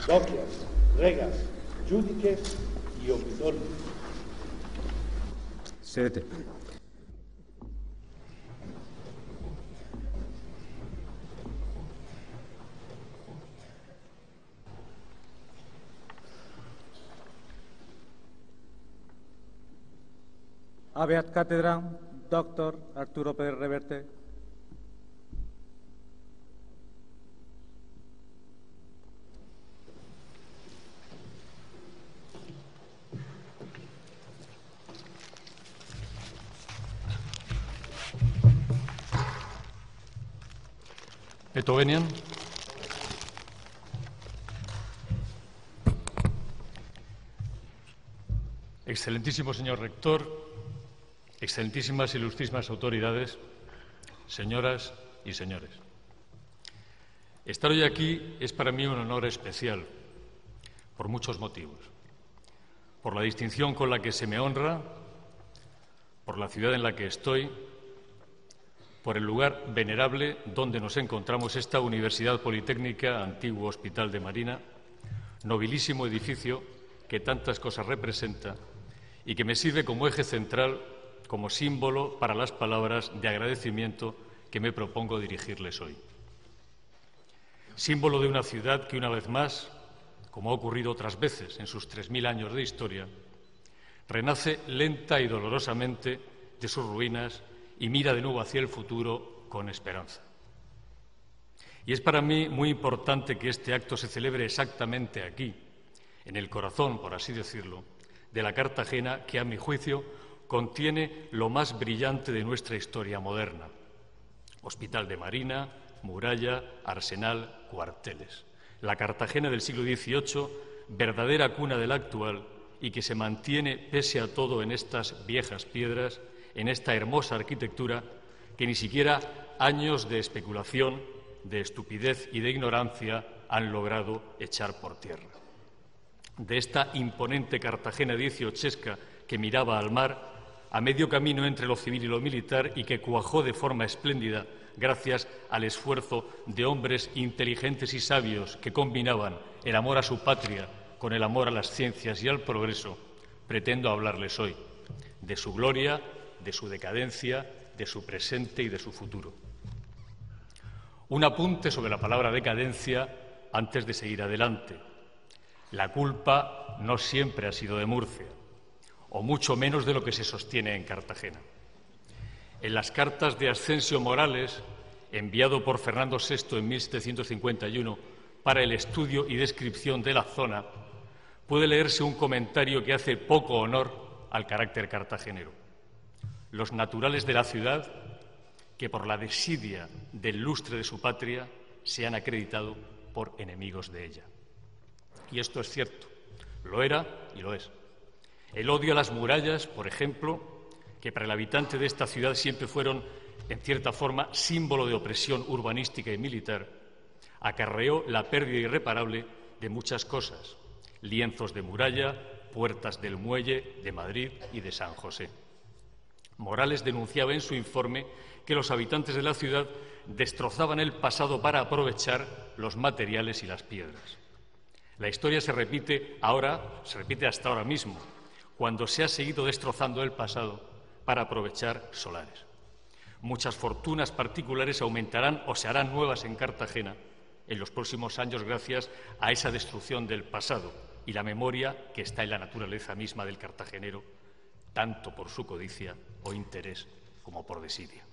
Socias, regas, judices y omnitorni. Sedete. Habeat cátedra, doctor Arturo Pérez Reverte. Etovenian. Excelentísimo señor rector, excelentísimas e ilustrísimas autoridades, señoras y señores. Estar hoy aquí es para mí un honor especial, por muchos motivos. Por la distinción con la que se me honra, por la ciudad en la que estoy, por el lugar venerable donde nos encontramos, esta Universidad Politécnica, antiguo Hospital de Marina, nobilísimo edificio que tantas cosas representa y que me sirve como eje central, como símbolo para las palabras de agradecimiento que me propongo dirigirles hoy. Símbolo de una ciudad que, una vez más, como ha ocurrido otras veces en sus 3000 años de historia, renace lenta y dolorosamente de sus ruinas y mira de nuevo hacia el futuro con esperanza. Y es para mí muy importante que este acto se celebre exactamente aquí, en el corazón, por así decirlo, de la Cartagena que, a mi juicio, contiene lo más brillante de nuestra historia moderna. Hospital de Marina, muralla, arsenal, cuarteles. La Cartagena del siglo XVIII, verdadera cuna del actual y que se mantiene pese a todo en estas viejas piedras, en esta hermosa arquitectura que ni siquiera años de especulación, de estupidez y de ignorancia han logrado echar por tierra. De esta imponente Cartagena dieciochesca que miraba al mar, a medio camino entre lo civil y lo militar y que cuajó de forma espléndida gracias al esfuerzo de hombres inteligentes y sabios que combinaban el amor a su patria con el amor a las ciencias y al progreso, pretendo hablarles hoy de su gloria, de su decadencia, de su presente y de su futuro. Un apunte sobre la palabra decadencia antes de seguir adelante. La culpa no siempre ha sido de Murcia, o mucho menos de lo que se sostiene en Cartagena. En las cartas de Ascensio Morales, enviado por Fernando VI en 1751 para el estudio y descripción de la zona, puede leerse un comentario que hace poco honor al carácter cartagenero. Los naturales de la ciudad, que por la desidia del lustre de su patria se han acreditado por enemigos de ella. Y esto es cierto, lo era y lo es. El odio a las murallas, por ejemplo, que para el habitante de esta ciudad siempre fueron, en cierta forma, símbolo de opresión urbanística y militar, acarreó la pérdida irreparable de muchas cosas: lienzos de muralla, puertas del muelle de Madrid y de San José. Morales denunciaba en su informe que los habitantes de la ciudad destrozaban el pasado para aprovechar los materiales y las piedras. La historia se repite hasta ahora mismo, cuando se ha seguido destrozando el pasado para aprovechar solares. Muchas fortunas particulares aumentarán o se harán nuevas en Cartagena en los próximos años gracias a esa destrucción del pasado y la memoria que está en la naturaleza misma del cartagenero, tanto por su codicia o interés como por desidia.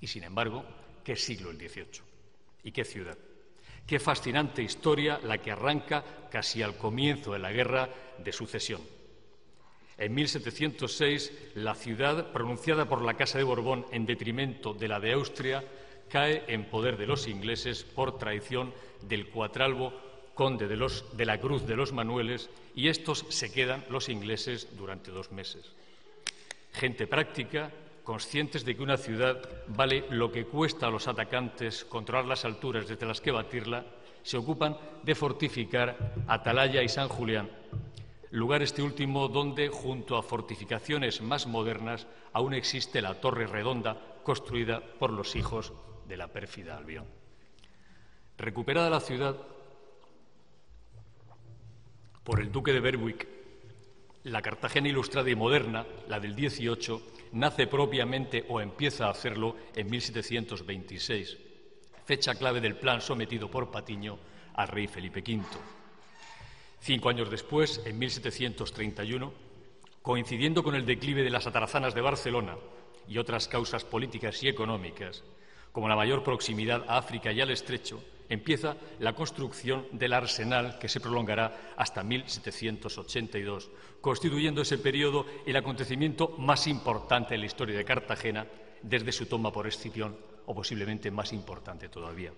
Y, sin embargo, ¿qué siglo el XVIII? ¿Y qué ciudad? Qué fascinante historia la que arranca casi al comienzo de la Guerra de Sucesión. En 1706, la ciudad, pronunciada por la Casa de Borbón en detrimento de la de Austria, cae en poder de los ingleses por traición del cuatralbo conde de la Cruz de los Manueles, y estos se quedan, los ingleses, durante 2 meses. Gente práctica, conscientes de que una ciudad vale lo que cuesta a los atacantes controlar las alturas desde las que batirla, se ocupan de fortificar Atalaya y San Julián, lugar este último donde, junto a fortificaciones más modernas, aún existe la Torre Redonda construida por los hijos de la pérfida Albión. Recuperada la ciudad, por el duque de Berwick, la Cartagena ilustrada y moderna, la del 18, nace propiamente o empieza a hacerlo en 1726, fecha clave del plan sometido por Patiño al rey Felipe V. 5 años después, en 1731, coincidiendo con el declive de las atarazanas de Barcelona y otras causas políticas y económicas, como la mayor proximidad a África y al Estrecho, empieza la construcción del arsenal que se prolongará hasta 1782, constituyendo ese periodo el acontecimiento más importante en la historia de Cartagena desde su toma por Escipión, o posiblemente más importante todavía.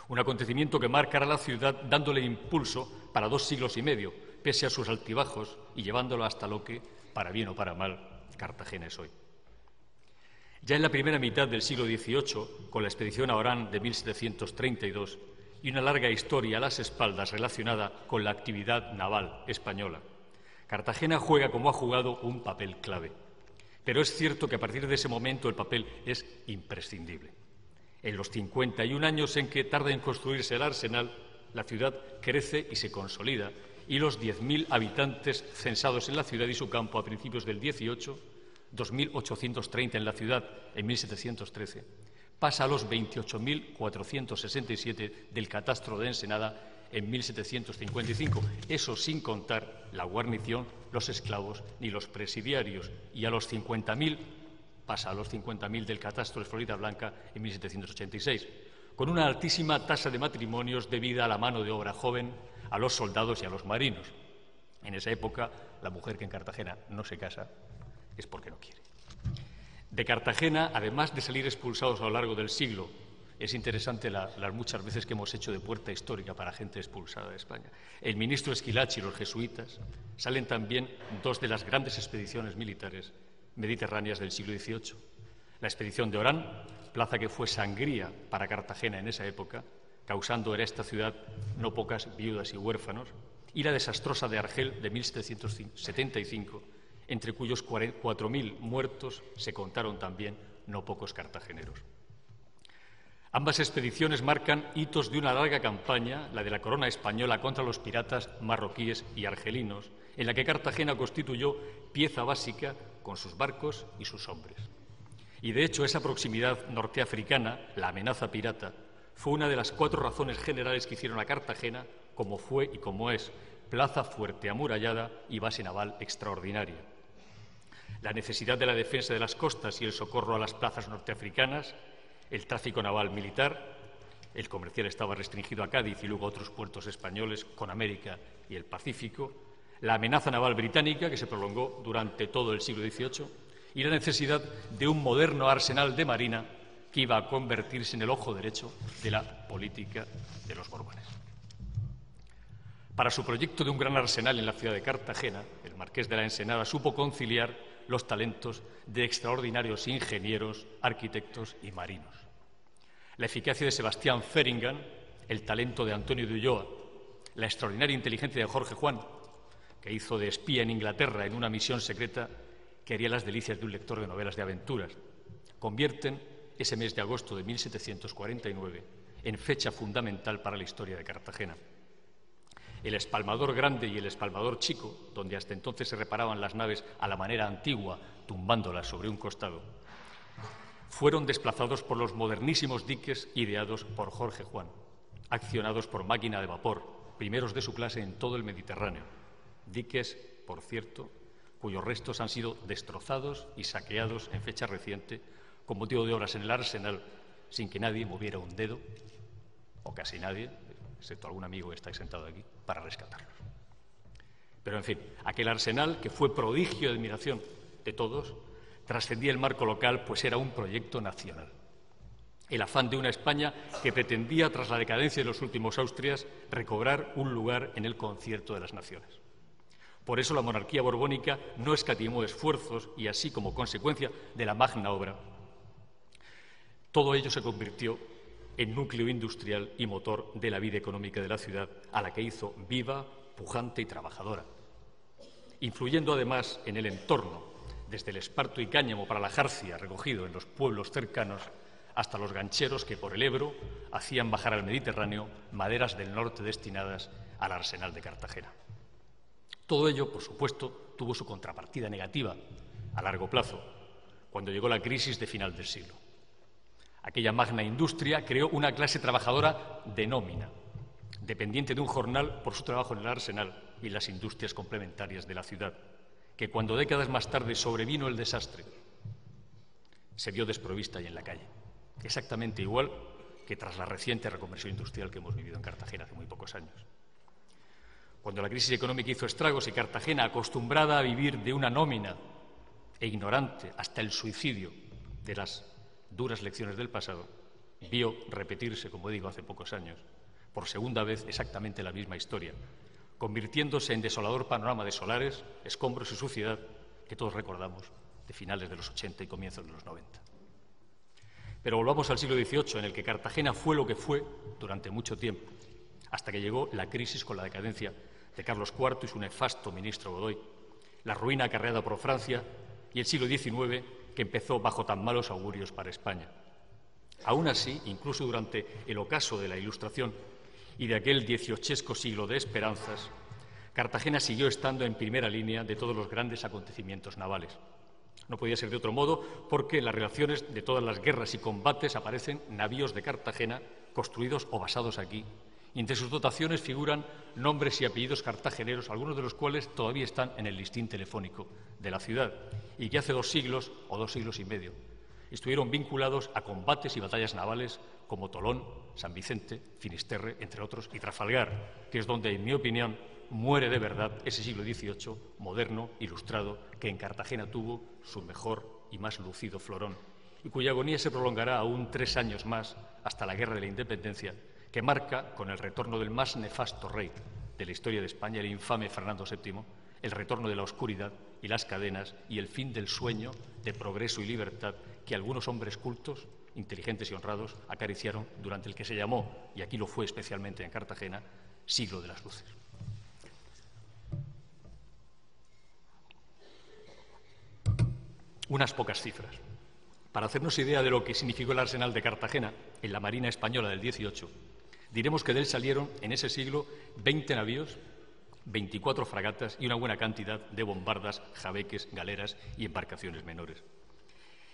Un acontecimiento que marcará la ciudad dándole impulso para 2 siglos y medio, pese a sus altibajos y llevándolo hasta lo que, para bien o para mal, Cartagena es hoy. Ya en la primera mitad del siglo XVIII, con la expedición a Orán de 1732 y una larga historia a las espaldas relacionada con la actividad naval española, Cartagena juega, como ha jugado, un papel clave. Pero es cierto que a partir de ese momento el papel es imprescindible. En los 51 años en que tarda en construirse el arsenal, la ciudad crece y se consolida, y los 10.000 habitantes censados en la ciudad y su campo a principios del 18, 2.830 en la ciudad en 1713, pasa a los 28.467 del catastro de Ensenada en 1755, eso sin contar la guarnición, los esclavos ni los presidiarios, y a los 50.000 pasa a los 50.000 del catastro de Florida Blanca en 1786, con una altísima tasa de matrimonios debida a la mano de obra joven, a los soldados y a los marinos. En esa época, la mujer que en Cartagena no se casa es porque no quiere. De Cartagena, además de salir expulsados a lo largo del siglo, es interesante las muchas veces que hemos hecho de puerta histórica para gente expulsada de España. El ministro Esquilache y los jesuitas, salen también 2 de las grandes expediciones militares mediterráneas del siglo XVIII. La expedición de Orán, plaza que fue sangría para Cartagena en esa época, causando en esta ciudad no pocas viudas y huérfanos, y la desastrosa de Argel de 1775, entre cuyos 4.000 muertos se contaron también no pocos cartageneros. Ambas expediciones marcan hitos de una larga campaña, la de la corona española contra los piratas marroquíes y argelinos, en la que Cartagena constituyó pieza básica con sus barcos y sus hombres. Y de hecho esa proximidad norteafricana, la amenaza pirata, fue una de las 4 razones generales que hicieron a Cartagena como fue y como es plaza fuerte amurallada y base naval extraordinaria. La necesidad de la defensa de las costas y el socorro a las plazas norteafricanas, el tráfico naval militar, el comercial estaba restringido a Cádiz y luego a otros puertos españoles con América y el Pacífico, la amenaza naval británica que se prolongó durante todo el siglo XVIII y la necesidad de un moderno arsenal de marina que iba a convertirse en el ojo derecho de la política de los Borbones. Para su proyecto de un gran arsenal en la ciudad de Cartagena, el marqués de la Ensenada supo conciliar los talentos de extraordinarios ingenieros, arquitectos y marinos. La eficacia de Sebastián Feringham, el talento de Antonio de Ulloa, la extraordinaria inteligencia de Jorge Juan, que hizo de espía en Inglaterra en una misión secreta que haría las delicias de un lector de novelas de aventuras, convierten ese mes de agosto de 1749 en fecha fundamental para la historia de Cartagena. El espalmador grande y el espalmador chico, donde hasta entonces se reparaban las naves a la manera antigua, tumbándolas sobre un costado, fueron desplazados por los modernísimos diques ideados por Jorge Juan, accionados por máquina de vapor, primeros de su clase en todo el Mediterráneo. Diques, por cierto, cuyos restos han sido destrozados y saqueados en fecha reciente con motivo de obras en el arsenal, sin que nadie moviera un dedo, o casi nadie, excepto algún amigo que está sentado aquí, para rescatarlos. Pero, en fin, aquel arsenal, que fue prodigio de admiración de todos, trascendía el marco local, pues era un proyecto nacional. El afán de una España que pretendía, tras la decadencia de los últimos Austrias, recobrar un lugar en el concierto de las naciones. Por eso la monarquía borbónica no escatimó esfuerzos y, así como consecuencia de la magna obra, todo ello se convirtió en núcleo industrial y motor de la vida económica de la ciudad, a la que hizo viva, pujante y trabajadora, influyendo además en el entorno, desde el esparto y cáñamo para la jarcia recogido en los pueblos cercanos, hasta los gancheros que por el Ebro hacían bajar al Mediterráneo maderas del norte destinadas al arsenal de Cartagena. Todo ello, por supuesto, tuvo su contrapartida negativa a largo plazo, cuando llegó la crisis de final del siglo. Aquella magna industria creó una clase trabajadora de nómina, dependiente de un jornal por su trabajo en el arsenal y las industrias complementarias de la ciudad, que cuando décadas más tarde sobrevino el desastre, se vio desprovista y en la calle. Exactamente igual que tras la reciente reconversión industrial que hemos vivido en Cartagena hace muy pocos años. Cuando la crisis económica hizo estragos y Cartagena, acostumbrada a vivir de una nómina e ignorante hasta el suicidio de las duras lecciones del pasado, vio repetirse, como digo, hace pocos años, por segunda vez exactamente la misma historia, convirtiéndose en desolador panorama de solares, escombros y suciedad que todos recordamos de finales de los 80 y comienzos de los 90. Pero volvamos al siglo XVIII, en el que Cartagena fue lo que fue durante mucho tiempo, hasta que llegó la crisis con la decadencia de Carlos IV y su nefasto ministro Godoy, la ruina acarreada por Francia y el siglo XIX, que empezó bajo tan malos augurios para España. Aún así, incluso durante el ocaso de la Ilustración y de aquel dieciochesco siglo de esperanzas, Cartagena siguió estando en primera línea de todos los grandes acontecimientos navales. No podía ser de otro modo porque en las relaciones de todas las guerras y combates aparecen navíos de Cartagena construidos o basados aquí. Y entre sus dotaciones figuran nombres y apellidos cartageneros, algunos de los cuales todavía están en el listín telefónico de la ciudad y que hace 2 siglos o 2 siglos y medio estuvieron vinculados a combates y batallas navales como Tolón, San Vicente, Finisterre, entre otros, y Trafalgar, que es donde, en mi opinión, muere de verdad ese siglo XVIII moderno, ilustrado, que en Cartagena tuvo su mejor y más lucido florón, y cuya agonía se prolongará aún 3 años más hasta la Guerra de la Independencia, que marca, con el retorno del más nefasto rey de la historia de España, el infame Fernando VII, el retorno de la oscuridad y las cadenas y el fin del sueño de progreso y libertad que algunos hombres cultos, inteligentes y honrados acariciaron durante el que se llamó, y aquí lo fue especialmente en Cartagena, siglo de las luces. Unas pocas cifras. Para hacernos idea de lo que significó el arsenal de Cartagena en la Marina Española del XVIII, diremos que de él salieron en ese siglo 20 navíos, 24 fragatas y una buena cantidad de bombardas, jabeques, galeras y embarcaciones menores.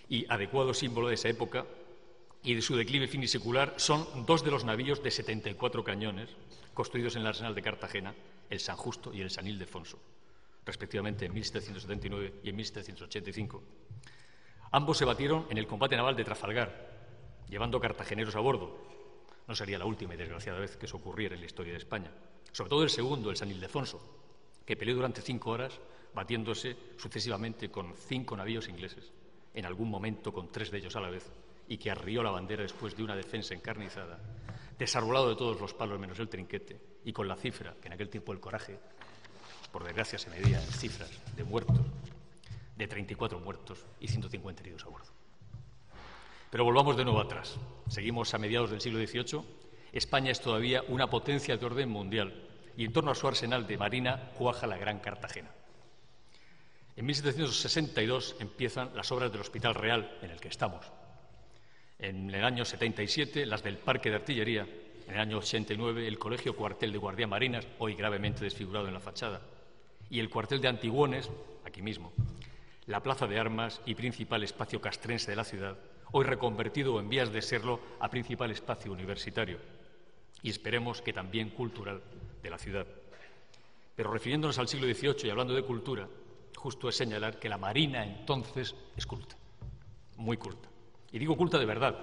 Y adecuado símbolo de esa época y de su declive finisecular son 2 de los navíos de 74 cañones construidos en el arsenal de Cartagena, el San Justo y el San Ildefonso, respectivamente en 1779 y en 1785. Ambos se batieron en el combate naval de Trafalgar, llevando cartageneros a bordo. No sería la última y desgraciada vez que eso ocurriera en la historia de España. Sobre todo el segundo, el San Ildefonso, que peleó durante 5 horas, batiéndose sucesivamente con 5 navíos ingleses, en algún momento con 3 de ellos a la vez, y que arrió la bandera después de una defensa encarnizada, desarbolado de todos los palos menos el trinquete, y con la cifra, que en aquel tiempo el coraje, por desgracia, se medía en cifras de muertos, de 34 muertos y 150 heridos a bordo. Pero volvamos de nuevo atrás. Seguimos a mediados del siglo XVIII. España es todavía una potencia de orden mundial y en torno a su arsenal de marina cuaja la Gran Cartagena. En 1762 empiezan las obras del Hospital Real, en el que estamos. En el año 77, las del Parque de Artillería. En el año 89, el Colegio Cuartel de Guardiamarinas, hoy gravemente desfigurado en la fachada. Y el cuartel de Antiguones, aquí mismo. La plaza de armas y principal espacio castrense de la ciudad, hoy reconvertido o en vías de serlo a principal espacio universitario y esperemos que también cultural de la ciudad. Pero refiriéndonos al siglo XVIII y hablando de cultura, justo es señalar que la Marina entonces es culta, muy culta. Y digo culta de verdad.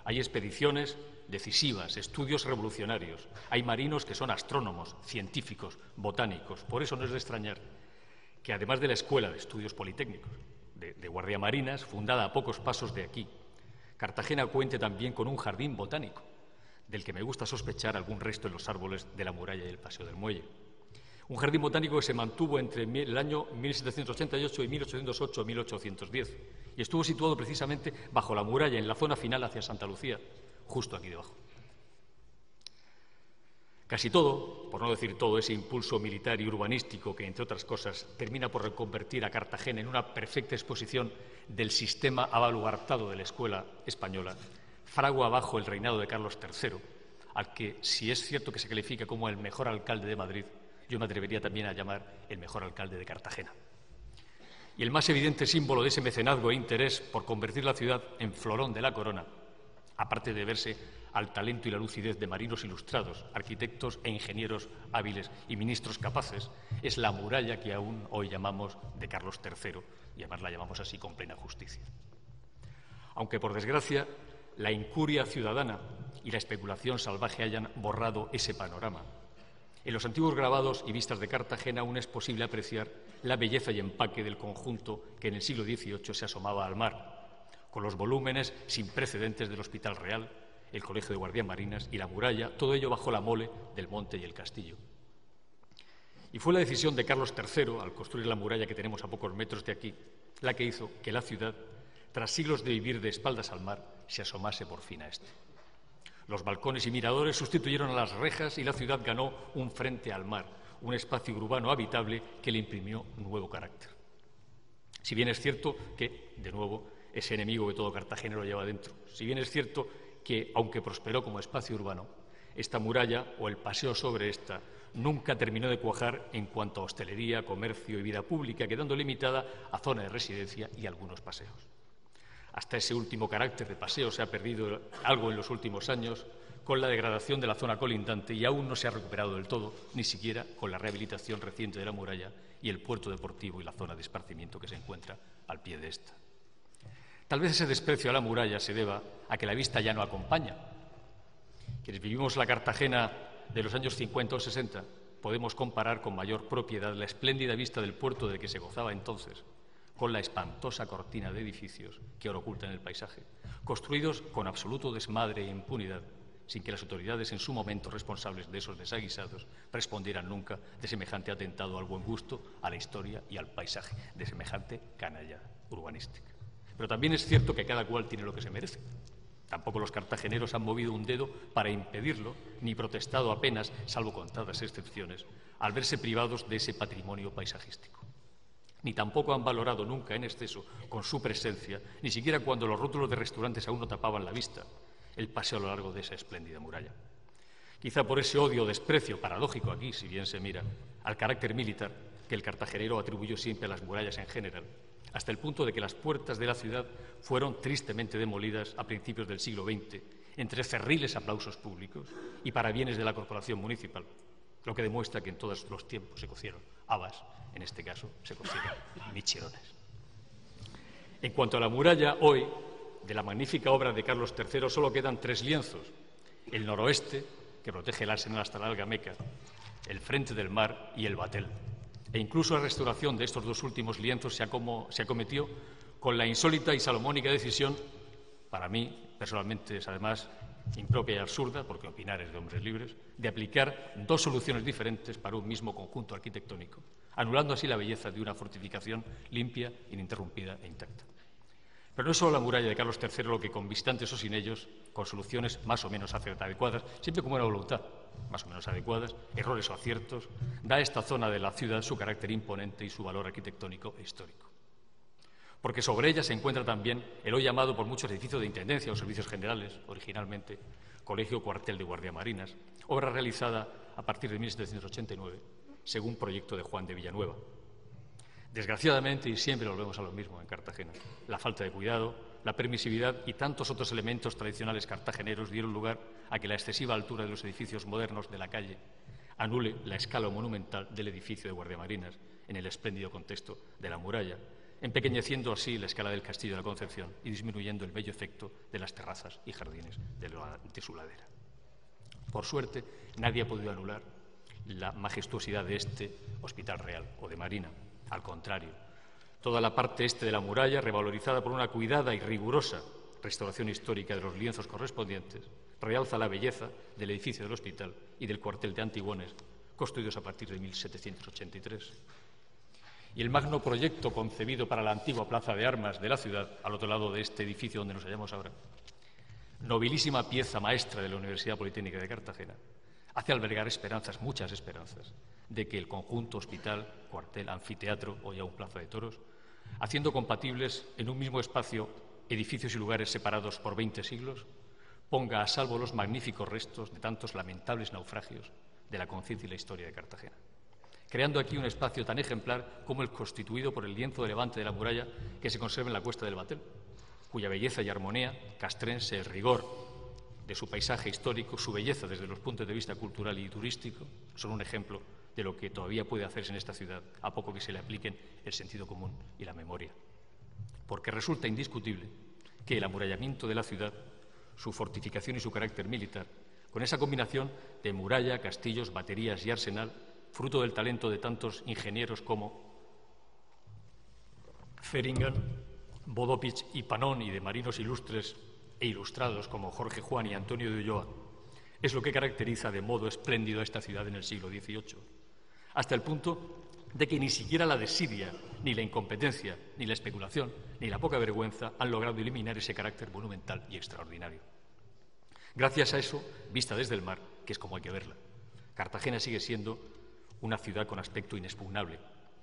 Hay expediciones decisivas, estudios revolucionarios, hay marinos que son astrónomos, científicos, botánicos. Por eso no es de extrañar que además de la Escuela de Estudios Politécnicos de Guardiamarinas, fundada a pocos pasos de aquí, Cartagena cuente también con un jardín botánico, del que me gusta sospechar algún resto en los árboles de la muralla y el Paseo del Muelle. Un jardín botánico que se mantuvo entre el año 1788 y 1808-1810 y estuvo situado precisamente bajo la muralla, en la zona final hacia Santa Lucía, justo aquí debajo. Casi todo, por no decir todo, ese impulso militar y urbanístico que, entre otras cosas, termina por reconvertir a Cartagena en una perfecta exposición del sistema abaluartado de la escuela española, fragua abajo el reinado de Carlos III, al que, si es cierto que se califica como el mejor alcalde de Madrid, yo me atrevería también a llamar el mejor alcalde de Cartagena. Y el más evidente símbolo de ese mecenazgo e interés por convertir la ciudad en florón de la corona, aparte de verse al talento y la lucidez de marinos ilustrados, arquitectos e ingenieros hábiles y ministros capaces, es la muralla que aún hoy llamamos de Carlos III, y además la llamamos así con plena justicia. Aunque, por desgracia, la incuria ciudadana y la especulación salvaje hayan borrado ese panorama, en los antiguos grabados y vistas de Cartagena aún es posible apreciar la belleza y empaque del conjunto que en el siglo XVIII se asomaba al mar, con los volúmenes sin precedentes del Hospital Real, el Colegio de Guardias Marinas y la muralla, todo ello bajo la mole del monte y el castillo. Y fue la decisión de Carlos III, al construir la muralla que tenemos a pocos metros de aquí, la que hizo que la ciudad, tras siglos de vivir de espaldas al mar, se asomase por fin a este. Los balcones y miradores sustituyeron a las rejas y la ciudad ganó un frente al mar, un espacio urbano habitable que le imprimió nuevo carácter. Si bien es cierto que, de nuevo, ese enemigo que todo cartagenero lleva dentro, si bien es cierto que, aunque prosperó como espacio urbano, esta muralla o el paseo sobre esta nunca terminó de cuajar en cuanto a hostelería, comercio y vida pública, quedando limitada a zona de residencia y algunos paseos. Hasta ese último carácter de paseo se ha perdido algo en los últimos años con la degradación de la zona colindante y aún no se ha recuperado del todo, ni siquiera con la rehabilitación reciente de la muralla y el puerto deportivo y la zona de esparcimiento que se encuentra al pie de esta. Tal vez ese desprecio a la muralla se deba a que la vista ya no acompaña. Quienes vivimos la Cartagena de los años 50 o 60 podemos comparar con mayor propiedad la espléndida vista del puerto del que se gozaba entonces con la espantosa cortina de edificios que ahora ocultan el paisaje, construidos con absoluto desmadre e impunidad, sin que las autoridades en su momento responsables de esos desaguisados respondieran nunca de semejante atentado al buen gusto, a la historia y al paisaje, de semejante canalla urbanística. Pero también es cierto que cada cual tiene lo que se merece. Tampoco los cartageneros han movido un dedo para impedirlo, ni protestado apenas, salvo contadas excepciones, al verse privados de ese patrimonio paisajístico. Ni tampoco han valorado nunca en exceso, con su presencia, ni siquiera cuando los rótulos de restaurantes aún no tapaban la vista, el paseo a lo largo de esa espléndida muralla. Quizá por ese odio o desprecio, paradójico aquí, si bien se mira, al carácter militar que el cartagenero atribuyó siempre a las murallas en general, hasta el punto de que las puertas de la ciudad fueron tristemente demolidas a principios del siglo XX, entre cerriles aplausos públicos y parabienes de la corporación municipal, lo que demuestra que en todos los tiempos se cocieron habas, en este caso se cocieron micherones. En cuanto a la muralla, hoy, de la magnífica obra de Carlos III, solo quedan 3 lienzos: el noroeste, que protege el arsenal hasta la Alga Meca, el frente del mar y el batel. E incluso la restauración de estos 2 últimos lienzos se acometió con la insólita y salomónica decisión, para mí, personalmente, es además impropia y absurda, porque opinar es de hombres libres, de aplicar 2 soluciones diferentes para un mismo conjunto arquitectónico, anulando así la belleza de una fortificación limpia, ininterrumpida e intacta. Pero no es solo la muralla de Carlos III lo que, con visitantes o sin ellos, con soluciones más o menos adecuadas, siempre con buena voluntad, más o menos adecuadas, errores o aciertos, da a esta zona de la ciudad su carácter imponente y su valor arquitectónico e histórico. Porque sobre ella se encuentra también el hoy llamado por muchos edificio de intendencia o servicios generales, originalmente Colegio o Cuartel de Guardia Marinas, obra realizada a partir de 1789, según proyecto de Juan de Villanueva. Desgraciadamente, y siempre volvemos a lo mismo en Cartagena, la falta de cuidado, la permisividad y tantos otros elementos tradicionales cartageneros dieron lugar a que la excesiva altura de los edificios modernos de la calle anule la escala monumental del edificio de guardiamarinas en el espléndido contexto de la muralla, empequeñeciendo así la escala del Castillo de la Concepción y disminuyendo el bello efecto de las terrazas y jardines de su ladera. Por suerte, nadie ha podido anular la majestuosidad de este Hospital Real o de Marina. Al contrario, toda la parte este de la muralla, revalorizada por una cuidada y rigurosa restauración histórica de los lienzos correspondientes, realza la belleza del edificio del hospital y del cuartel de Antigones, construidos a partir de 1783. Y el magno proyecto concebido para la antigua plaza de armas de la ciudad, al otro lado de este edificio donde nos hallamos ahora, nobilísima pieza maestra de la Universidad Politécnica de Cartagena, hace albergar esperanzas, muchas esperanzas, de que el conjunto hospital, cuartel, anfiteatro o ya un plaza de toros, haciendo compatibles en un mismo espacio edificios y lugares separados por 20 siglos, ponga a salvo los magníficos restos de tantos lamentables naufragios de la conciencia y la historia de Cartagena. creando aquí un espacio tan ejemplar como el constituido por el lienzo de levante de la muralla que se conserva en la cuesta del Batel, cuya belleza y armonía castrense, el rigor de su paisaje histórico, su belleza desde los puntos de vista cultural y turístico, son un ejemplo de lo que todavía puede hacerse en esta ciudad, a poco que se le apliquen el sentido común y la memoria. Porque resulta indiscutible que el amurallamiento de la ciudad, su fortificación y su carácter militar, con esa combinación de muralla, castillos, baterías y arsenal, fruto del talento de tantos ingenieros como Feringham, Vodopich y Panón, y de marinos ilustres e ilustrados como Jorge Juan y Antonio de Ulloa, es lo que caracteriza de modo espléndido a esta ciudad en el siglo XVIII, hasta el punto de que ni siquiera la desidia, ni la incompetencia, ni la especulación, ni la poca vergüenza han logrado eliminar ese carácter monumental y extraordinario. Gracias a eso, vista desde el mar, que es como hay que verla, Cartagena sigue siendo una ciudad con aspecto inexpugnable,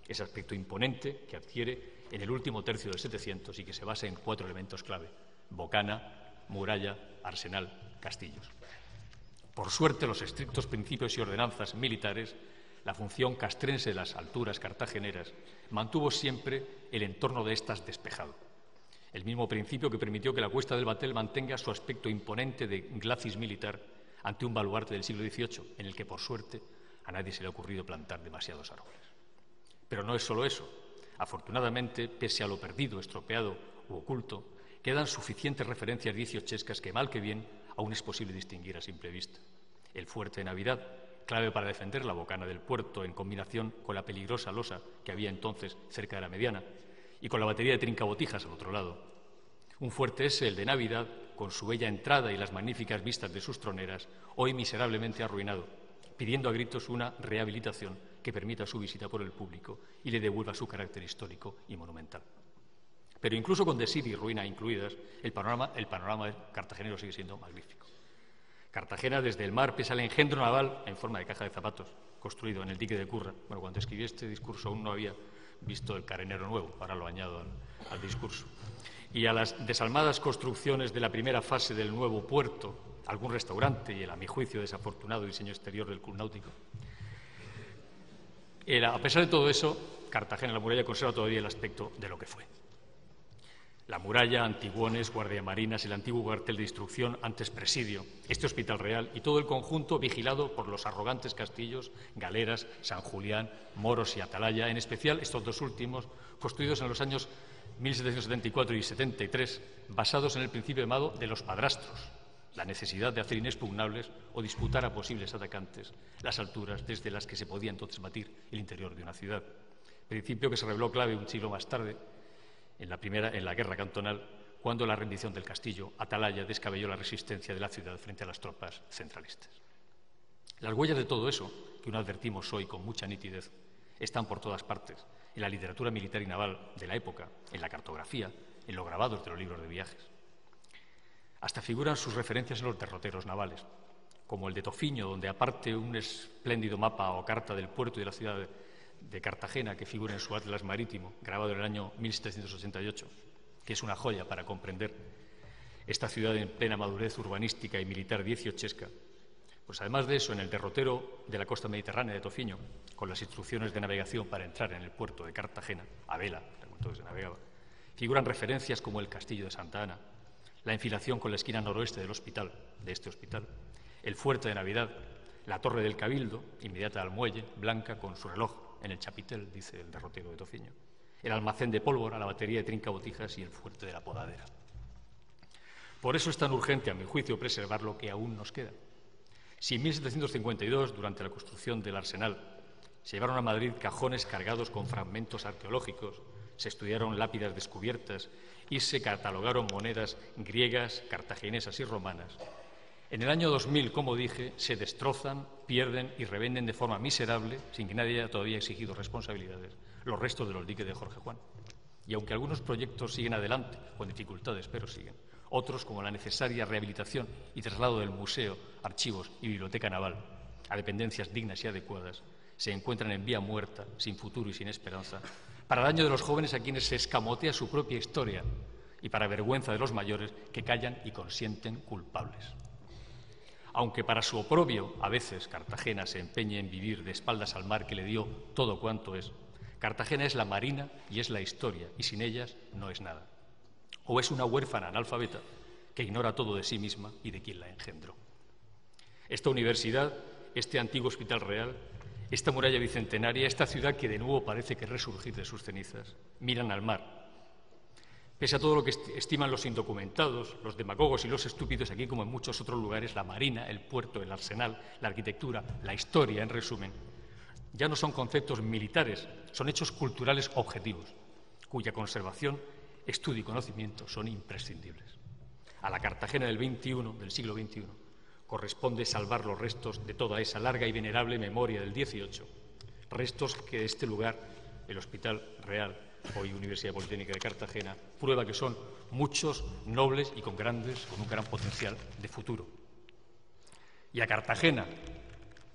ese aspecto imponente que adquiere en el último tercio del 700 y que se basa en 4 elementos clave: bocana, muralla, arsenal, castillos. Por suerte, los estrictos principios y ordenanzas militares, la función castrense de las alturas cartageneras, mantuvo siempre el entorno de estas despejado. El mismo principio que permitió que la cuesta del Batel mantenga su aspecto imponente de glacis militar ante un baluarte del siglo XVIII, en el que, por suerte, a nadie se le ha ocurrido plantar demasiados árboles. Pero no es solo eso. Afortunadamente, pese a lo perdido, estropeado u oculto, quedan suficientes referencias dieciochescas que, mal que bien, aún es posible distinguir a simple vista. El fuerte de Navidad, clave para defender la bocana del puerto en combinación con la peligrosa losa que había entonces cerca de la mediana y con la batería de Trincabotijas al otro lado. Un fuerte ese, el de Navidad, con su bella entrada y las magníficas vistas de sus troneras, hoy miserablemente arruinado, pidiendo a gritos una rehabilitación que permita su visita por el público y le devuelva su carácter histórico y monumental. Pero incluso con desidia y ruina incluidas, el panorama cartagenero sigue siendo magnífico. Cartagena, desde el mar, pese al engendro naval en forma de caja de zapatos, construido en el dique de Curra. Bueno, cuando escribí este discurso aún no había visto el carenero nuevo, ahora lo añado al discurso. Y a las desalmadas construcciones de la primera fase del nuevo puerto, algún restaurante y el, a mi juicio, desafortunado diseño exterior del club náutico. A pesar de todo eso, Cartagena, la muralla, conserva todavía el aspecto de lo que fue. La muralla, antiguones, guardiamarinas, el antiguo cuartel de instrucción, antes presidio, este hospital real y todo el conjunto vigilado por los arrogantes castillos, galeras, San Julián, Moros y Atalaya, en especial estos dos últimos, construidos en los años 1774 y 73, basados en el principio llamado de los padrastros, la necesidad de hacer inexpugnables o disputar a posibles atacantes las alturas desde las que se podía entonces batir el interior de una ciudad. Principio que se reveló clave un siglo más tarde, en la guerra cantonal, cuando la rendición del castillo Atalaya descabelló la resistencia de la ciudad frente a las tropas centralistas. Las huellas de todo eso, que uno advertimos hoy con mucha nitidez, están por todas partes, en la literatura militar y naval de la época, en la cartografía, en los grabados de los libros de viajes. Hasta figuran sus referencias en los derroteros navales, como el de Tofiño, donde aparte un espléndido mapa o carta del puerto y de la ciudad de Cartagena, que figura en su atlas marítimo, grabado en el año 1788, que es una joya para comprender esta ciudad en plena madurez urbanística y militar dieciochesca. Pues además de eso, en el derrotero de la costa mediterránea de Tofiño, con las instrucciones de navegación para entrar en el puerto de Cartagena, a vela, entonces se navegaba, figuran referencias como el castillo de Santa Ana, la enfilación con la esquina noroeste del hospital, de este hospital, el fuerte de Navidad, la torre del Cabildo, inmediata al muelle, blanca con su reloj en el chapitel, dice el derrotero de Tofiño, el almacén de pólvora, la batería de Trincabotijas y el fuerte de la Podadera. Por eso es tan urgente, a mi juicio, preservar lo que aún nos queda. Si en 1752, durante la construcción del arsenal, se llevaron a Madrid cajones cargados con fragmentos arqueológicos, se estudiaron lápidas descubiertas y se catalogaron monedas griegas, cartaginesas y romanas, en el año 2000, como dije, se destrozan, pierden y revenden de forma miserable, sin que nadie haya todavía exigido responsabilidades, los restos de los diques de Jorge Juan. Y aunque algunos proyectos siguen adelante, con dificultades, pero siguen, otros, como la necesaria rehabilitación y traslado del museo, archivos y biblioteca naval a dependencias dignas y adecuadas, se encuentran en vía muerta, sin futuro y sin esperanza, para daño de los jóvenes a quienes se escamotea su propia historia y para vergüenza de los mayores que callan y consienten culpables. aunque para su oprobio a veces Cartagena se empeñe en vivir de espaldas al mar que le dio todo cuanto es, Cartagena es la marina y es la historia, y sin ellas no es nada. O es una huérfana analfabeta que ignora todo de sí misma y de quien la engendró. Esta universidad, este antiguo hospital real, esta muralla bicentenaria, esta ciudad que de nuevo parece que resurgir de sus cenizas, miran al mar. Pese a todo lo que estiman los indocumentados, los demagogos y los estúpidos, aquí como en muchos otros lugares, la marina, el puerto, el arsenal, la arquitectura, la historia, en resumen, ya no son conceptos militares, son hechos culturales objetivos, cuya conservación, estudio y conocimiento son imprescindibles. A la Cartagena del siglo XXI, corresponde salvar los restos de toda esa larga y venerable memoria del XVIII, restos que este lugar, el Hospital Real, hoy Universidad Politécnica de Cartagena, prueba que son muchos, nobles y con un gran potencial de futuro. Y a Cartagena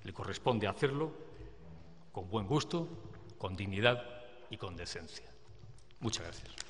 le corresponde hacerlo con buen gusto, con dignidad y con decencia. Muchas gracias.